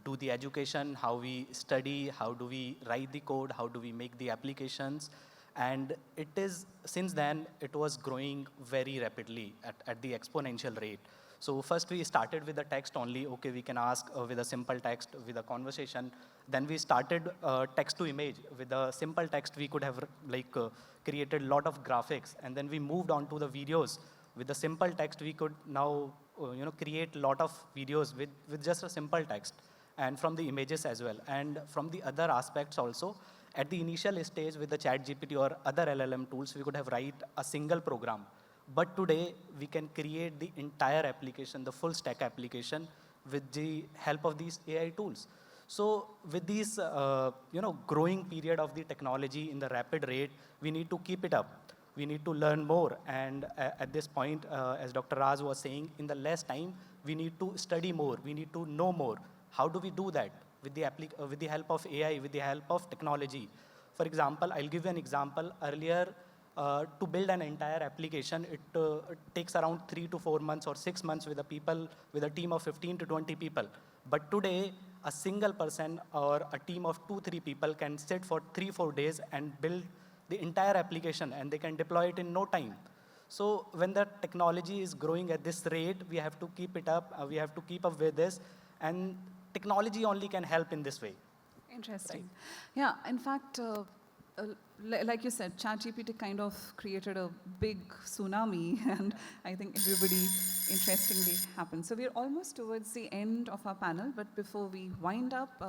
do the education, how we study, how do we write the code, how do we make the applications. And it is, since then, it was growing very rapidly at the exponential rate. So first we started with the text only. Okay, we can ask with a simple text, with a conversation. Then we started text to image. With a simple text, we could have created a lot of graphics. And then we moved on to the videos. With the simple text, we could now create a lot of videos with just a simple text, and from the images as well. And from the other aspects also, at the initial stage with the ChatGPT or other LLM tools, we could have write a single program. But today, we can create the entire application, the full stack application, with the help of these AI tools. So with this growing period of the technology in the rapid rate, we need to keep it up. We need to learn more. And at this point, as Dr. Raj was saying, in the less time, we need to study more. We need to know more. How do we do that? With the help of AI, with the help of technology. For example, I'll give you an example. Earlier, to build an entire application, it takes around 3 to 4 months or 6 months with a team of 15 to 20 people. But today, a single person or a team of 2-3 people can sit for 3-4 days and build the entire application, and they can deploy it in no time. So when the technology is growing at this rate, we have to keep it up. We have to keep up with this, and technology only can help in this way. Interesting. Right. Yeah, in fact, like you said, ChatGPT kind of created a big tsunami, and I think everybody interestingly happened. So we're almost towards the end of our panel, but before we wind up,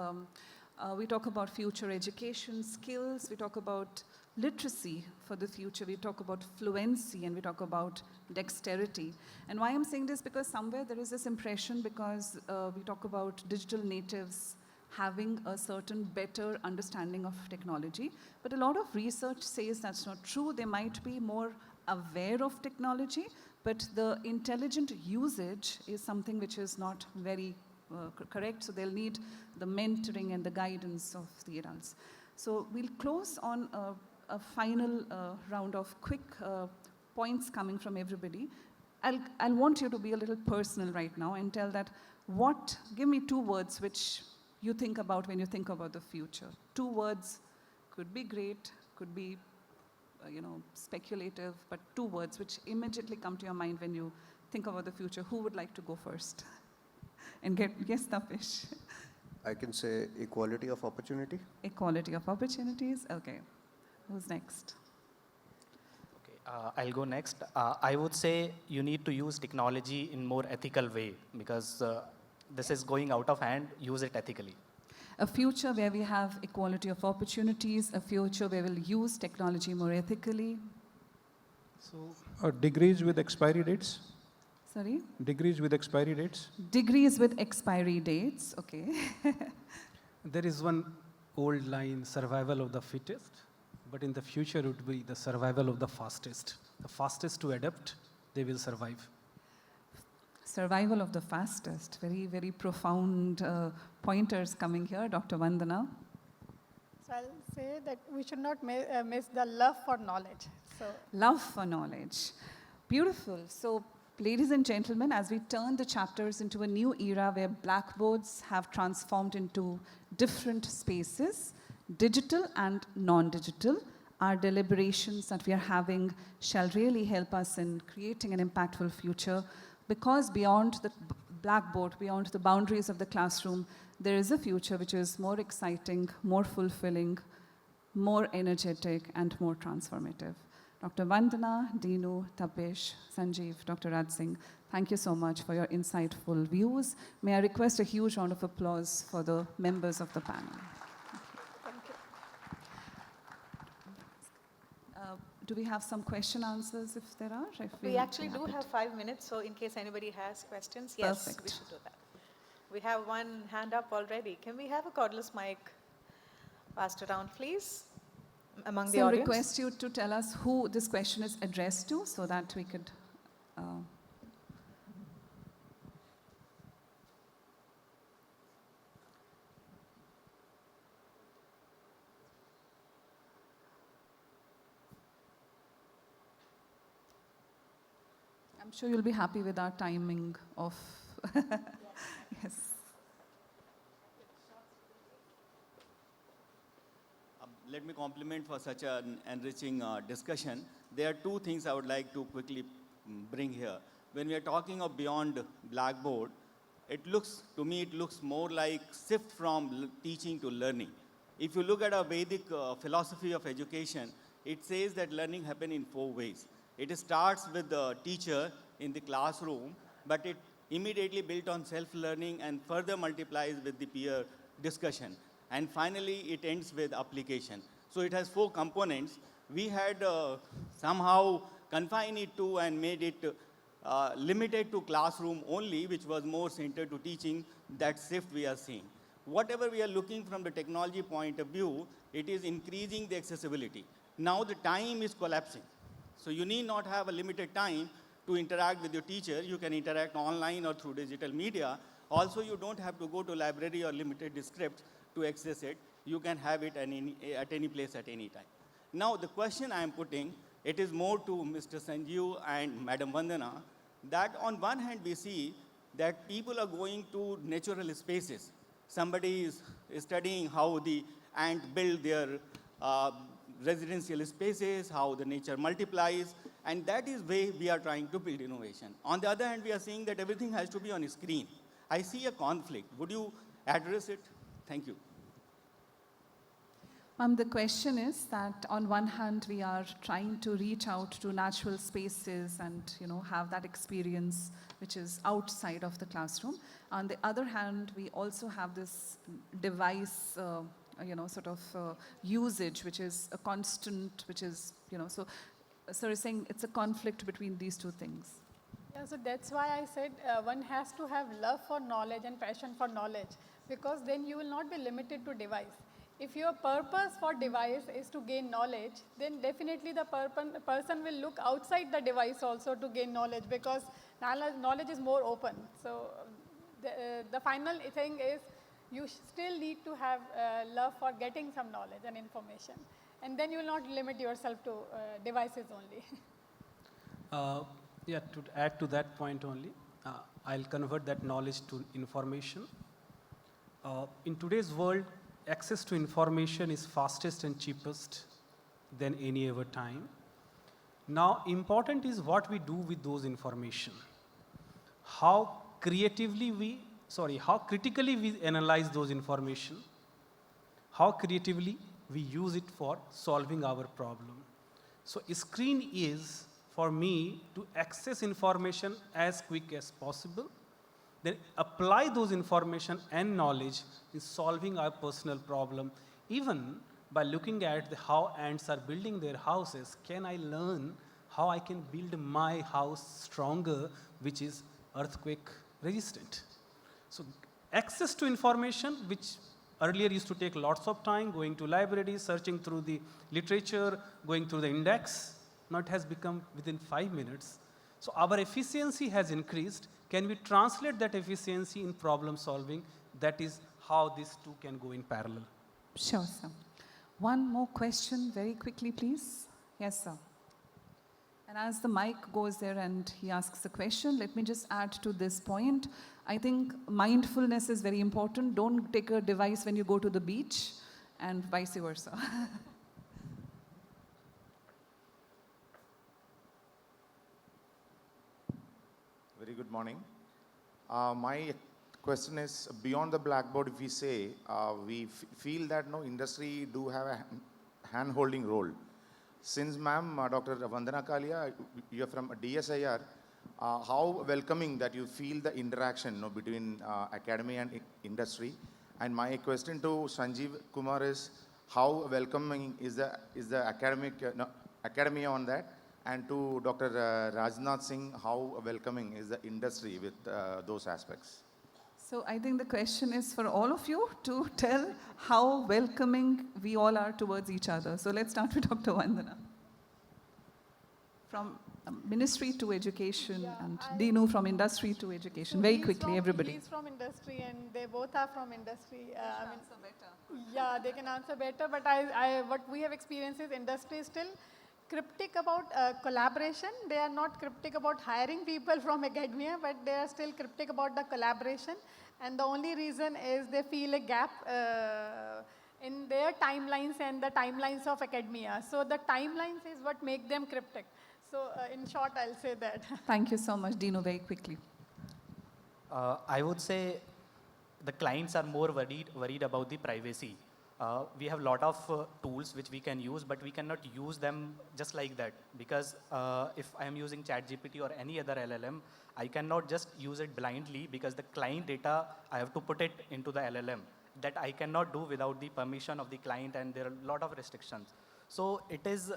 we talk about future education skills, we talk about literacy for the future, we talk about fluency, and we talk about dexterity. And why I'm saying this, because somewhere there is this impression, because we talk about digital natives having a certain better understanding of technology, but a lot of research says that's not true. They might be more aware of technology, but the intelligent usage is something which is not very correct, so they'll need the mentoring and the guidance of the adults. So we'll close on a final round of quick points coming from everybody. I'll want you to be a little personal right now and tell that give me 2 words which you think about when you think about the future. 2 words, could be great, could be speculative, but 2 words which immediately come to your mind when you think about the future. Who would like to go first? And yes, Tapish. I can say equality of opportunity. Equality of opportunities, okay. Who's next? Okay, I'll go next. I would say you need to use technology in more ethical way, because this is going out of hand. Use it ethically. A future where we have equality of opportunities, a future where we'll use technology more ethically. So, degrees with expiry dates? Sorry? Degrees with expiry dates? Degrees with expiry dates, okay. There is one old line, survival of the fittest, but in the future it would be the survival of the fastest. The fastest to adapt, they will survive. Survival of the fastest. Very, very profound pointers coming here. Dr. Vandana. So I'll say that we should not miss the love for knowledge. So love for knowledge. Beautiful. So, ladies and gentlemen, as we turn the chapters into a new era where blackboards have transformed into different spaces, digital and non-digital, our deliberations that we are having shall really help us in creating an impactful future, because beyond the blackboard, beyond the boundaries of the classroom, there is a future which is more exciting, more fulfilling, more energetic, and more transformative. Dr. Vandana, Deenu, Tapish, Sanjeev, Dr. Raj Singh, thank you so much for your insightful views. May I request a huge round of applause for the members of the panel. thank you. Do we have some question answers if there are? We actually do have 5 minutes, so in case anybody has questions, yes, Perfect. we should do that. We have one hand up already. Can we have a cordless mic passed around, please? among the So I audience. request you to tell us who this question is addressed to so that we could... I'm sure you'll be happy with our timing of... Yes. Let me compliment for such an enriching discussion. There are two things I would like to quickly bring here. When we are talking of beyond Blackboard, to me, it looks more like shift from teaching to learning. If you look at our Vedic philosophy of education, it says that learning happens in 4 ways. It starts with the teacher in the classroom, but it immediately built on self-learning and further multiplies with the peer discussion. And finally, it ends with application. So it has 4 components. We had somehow confined it to and made it limited to classroom only, which was more centered to teaching. That shift we are seeing. Whatever we are looking from the technology point of view, it is increasing the accessibility. Now the time is collapsing. So you need not have a limited time to interact with your teacher. You can interact online or through digital media. Also, you don't have to go to library or limited scripts to access it. You can have it at any place at any time. Now, the question I am putting, it is more to Mr. Sanjeev and Madam Vandana, that on one hand we see that people are going to natural spaces. Somebody is studying how the ant build their residential spaces, how the nature multiplies, and that is way we are trying to build innovation. On the other hand, we are seeing that everything has to be on a screen. I see a conflict. Would you address it? Thank you. The question is that on one hand, we are trying to reach out to natural spaces and have that experience which is outside of the classroom. On the other hand, we also have this device usage, which is a constant, which is, so you're saying it's a conflict between these two things. Yeah, so that's why I said one has to have love for knowledge and passion for knowledge, because then you will not be limited to device. If your purpose for device is to gain knowledge, then definitely the person will look outside the device also to gain knowledge, because knowledge is more open. So the final thing is you still need to have love for getting some knowledge and information. And then you will not limit yourself to devices only. Yeah, to add to that point only, I'll convert that knowledge to information. In today's world, access to information is fastest and cheapest than any other time. Now, important is what we do with those information. How critically we analyze those information. How creatively we use it for solving our problem. So a screen is, for me, to access information as quick as possible, then apply those information and knowledge in solving our personal problem. Even by looking at how ants are building their houses, can I learn how I can build my house stronger, which is earthquake resistant? So access to information, which earlier used to take lots of time, going to libraries, searching through the literature, going through the index, now it has become within 5 minutes. So our efficiency has increased. Can we translate that efficiency in problem solving? That is how these two can go in parallel. Sure, sir. One more question very quickly, please. Yes, sir. And as the mic goes there and he asks the question, let me just add to this point. I think mindfulness is very important. Don't take a device when you go to the beach, and vice versa. Very good morning. My question is, beyond the Blackboard, if we say, we feel that no industry do have a hand-holding role. Since ma'am, Dr. Vandana Kalia, you are from DSIR, how welcoming that you feel the interaction between academy and industry. And my question to Sanjeev Kumar is, how welcoming is the academy on that? And to Dr. Rajnath Singh, how welcoming is the industry with those aspects? So I think the question is for all of you to tell how welcoming we all are towards each other. So let's start with Dr. Vandana. From ministry to education, and Deenu from industry to education. So Very quickly, from, everybody. He's from industry and they both are from industry. Answer better. Yeah, they can answer better, but what we have experienced is industry is still cryptic about collaboration. They are not cryptic about hiring people from academia, but they are still cryptic about the collaboration. And the only reason is they feel a gap in their timelines and the timelines of academia. So the timelines is what make them cryptic. So in short, I'll say that. Thank you so much, Deenu, very quickly. I would say the clients are more worried about the privacy. We have a lot of tools which we can use, but we cannot use them just like that. Because if I am using ChatGPT or any other LLM, I cannot just use it blindly because the client data, I have to put it into the LLM. That I cannot do without the permission of the client, and there are a lot of restrictions. So it is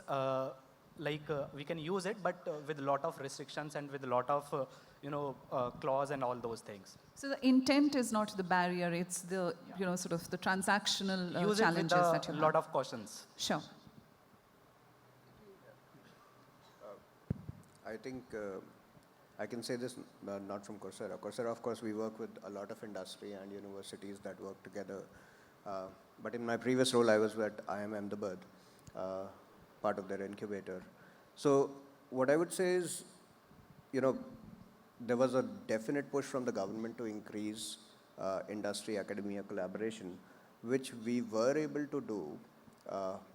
we can use it, but with a lot of restrictions and with a lot of clause and all those things. So the intent is not the barrier; it's the sort of the transactional use challenges it with that you a have. lot of cautions. Sure. I think I can say this not from Coursera. Coursera, of course, we work with a lot of industry and universities that work together. But in my previous role, I was at IIM Ahmedabad, part of their incubator. So what I would say is, there was a definite push from the government to increase industry-academia collaboration, which we were able to do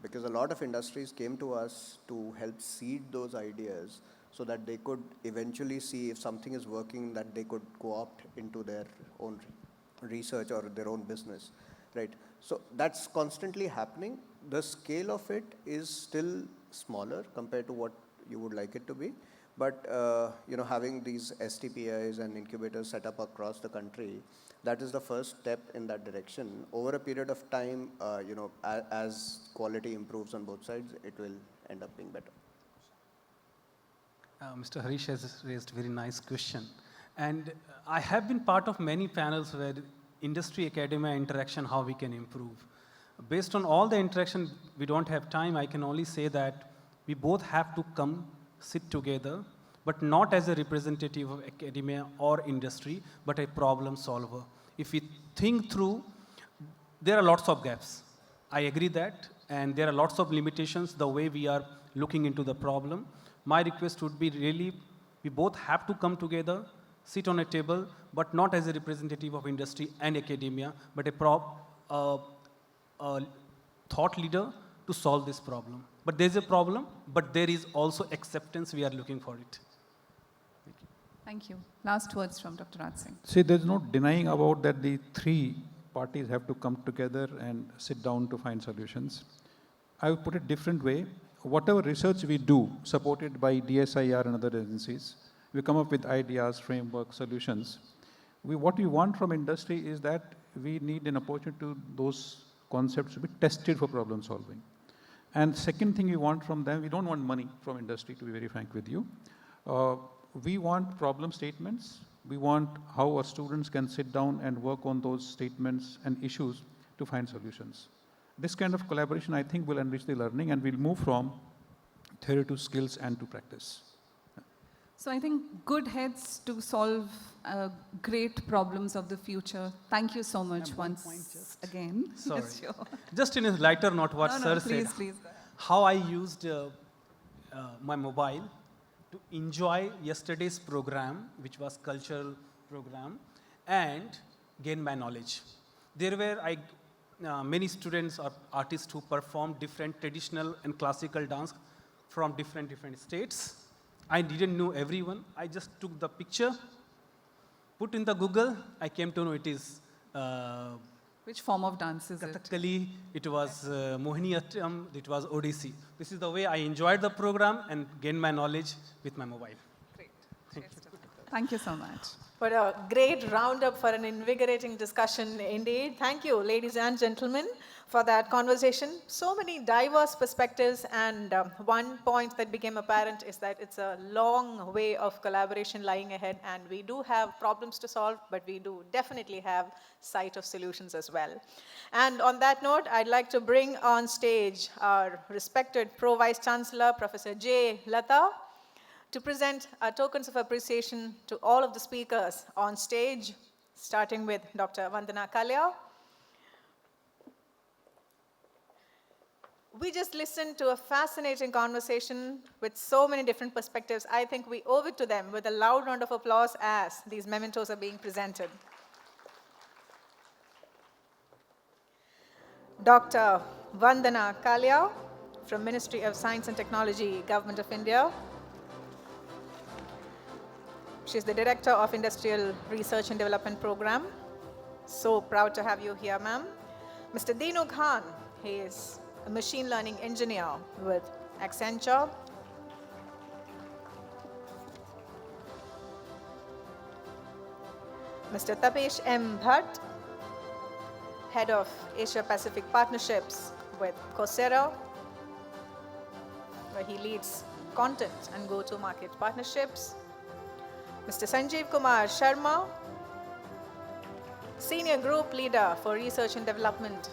because a lot of industries came to us to help seed those ideas so that they could eventually see if something is working that they could co-opt into their own research or their own business, right? So that's constantly happening. The scale of it is still smaller compared to what you would like it to be. But, having these STPIs and incubators set up across the country, that is the first step in that direction. Over a period of time, as quality improves on both sides, it will end up being better. Mr. Harish has raised a very nice question. And I have been part of many panels where industry-academia interaction, how we can improve. Based on all the interaction, we don't have time. I can only say that we both have to come, sit together, but not as a representative of academia or industry, but a problem solver. If we think through, there are lots of gaps. I agree that, and there are lots of limitations the way we are looking into the problem. My request would be really, we both have to come together, sit on a table, but not as a representative of industry and academia, but a thought leader to solve this problem. But there's a problem, but there is also acceptance. We are looking for it. Thank you. Last words from Dr. Raj Singh. See, there's no denying about that the three parties have to come together and sit down to find solutions. I would put it different way. Whatever research we do, supported by DSIR and other agencies, we come up with ideas, framework, solutions. What we want from industry is that we need an opportunity to those concepts to be tested for problem solving. And second thing we want from them, we don't want money from industry, to be very frank with you. We want problem statements. We want how our students can sit down and work on those statements and issues to find solutions. This kind of collaboration, I think, will enrich the learning, and we'll move from theory to skills and to practice. So I think good heads to solve great problems of the future. Thank you so much once again. Sorry. Yes, sure. Just in a lighter note, what Sir please, said, please. how I used my mobile to enjoy yesterday's program, which was cultural program, and gain my knowledge. There were many students or artists who performed different traditional and classical dance from different states. I didn't know everyone. I just took the picture, put in the Google. I came to know it is Which form of dance is it? Kathakali, it was Mohiniyattam, it was Odissi. This is the way I enjoyed the program and gained my knowledge with my mobile. Great. Thank Yes, you. Dr. Thank you so much. What a great roundup for an invigorating discussion indeed. Thank you, ladies and gentlemen, for that conversation. So many diverse perspectives, and one point that became apparent is that it's a long way of collaboration lying ahead, and we do have problems to solve, but we do definitely have sight of solutions as well. And on that note, I'd like to bring on stage our respected Pro-Vice Chancellor, Professor J. Lata, to present our tokens of appreciation to all of the speakers on stage, starting with Dr. Vandana Kalia. We just listened to a fascinating conversation with so many different perspectives. I think we owe it to them with a loud round of applause as these mementos are being presented. Dr. Vandana Kalia from Ministry of Science and Technology, Government of India. She's the Director of Industrial Research and Development Program. So proud to have you here, ma'am. Mr. Deenu Khan, he is a machine learning engineer with Accenture. Mr. Tapish M. Bhatt, Head of Asia Pacific Partnerships with Coursera, where he leads content and go-to-market partnerships. Mr. Sanjeev Kumar Sharma, Senior Group Leader for Research and Development.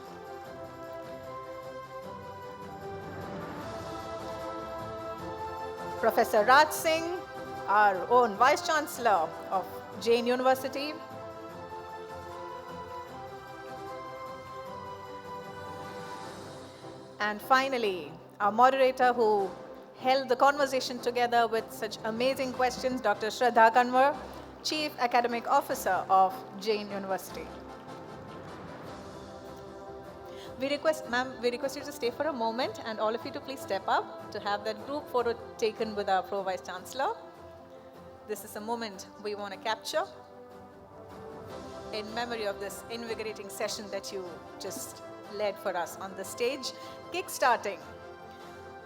Professor Raj Singh, our own Vice Chancellor of JAIN University. And finally, our moderator who held the conversation together with such amazing questions, Dr. Shradha Kanwar, Chief Academic Officer of JAIN University. We request you to stay for a moment and all of you to please step up to have that group photo taken with our Pro-Vice Chancellor. This is a moment we want to capture in memory of this invigorating session that you just led for us on the stage, kickstarting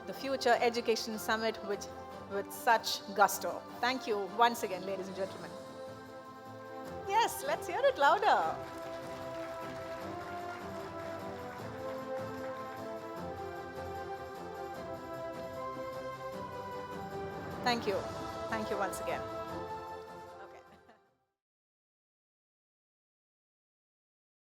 the Future Education Summit with such gusto. Thank you once again, ladies and gentlemen. Yes, let's hear it louder. Thank you. Thank you once again.